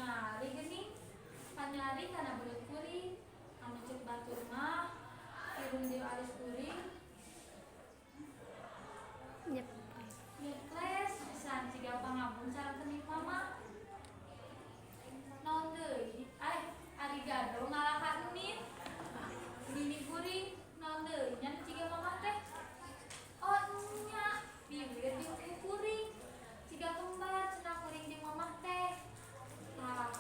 nyari geuning panyari kana beureuh kuring anu cek batur mah irung di alis kuring nyeples pisan siga pangabun sareng mama naon deui ari gado ngalahkan unin bini kuring naon deui nya ciga mama teh oh nya bibir jeung kuring ciga kembar cenah kuring jeung mama teh tah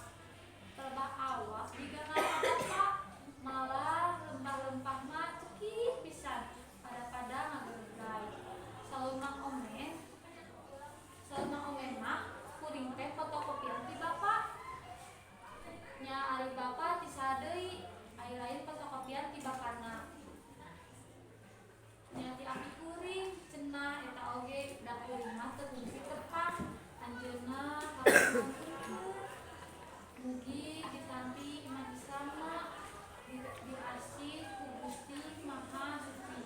terba awak juga ngalahkan malah lempah-lempah mah cekik pisan pada ngagegai saur mang omen mah kuring teh fotokopian ti bapak nya ari bapak ti sadeui ari lain fotokopian ti bapana nya ti abi kuring cenah eta oge da kuring mah teu fungsi tepang anjeunna mugi ditampi iman islamna diasih ku Gusti Maha Suci.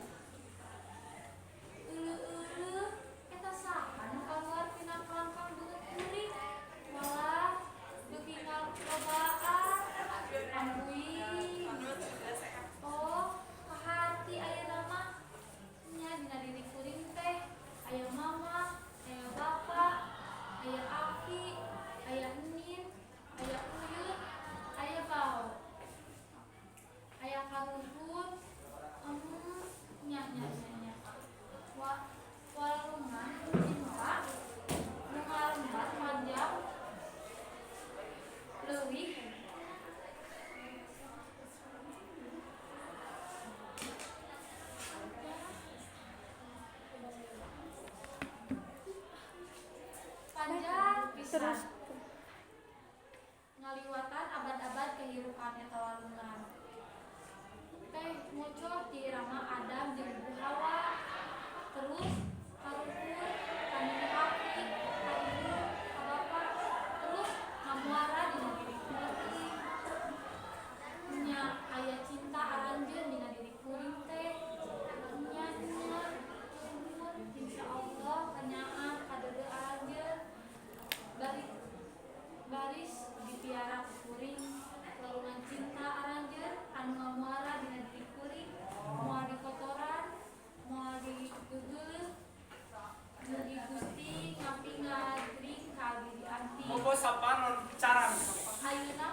Euleuh eta saha nu kaluar tina kelangkang beungeut kuring malah beuki ngalobaan ambuing oh kahati ayeuna mah nya dina diri kuring teh aya mama aya bapak aya aki aya enin aya uyut aya bau aya karuhun nya walungan cinta nu ngalembat panjang leuwih panjang pisan ngaliwatan abad-abad kehirupan eta walungan teh muncul di irama Adam jeung Bu Hawa terus karuhun kanini aki ka ibu ka bapak terus ngamuara dina diri kuring nya aya cinta aranjeun dina diri kuring teh nya insyaallah kanyaang kadeudeut aranjeun baris dipiara ku kuring walungan cinta aranjeun anu ngamuara dina diri kuring moal di kotoran moal di geugeuh mugi Gusti ngapingaring ka diri anti Mogo sapan non bicara. ayeuna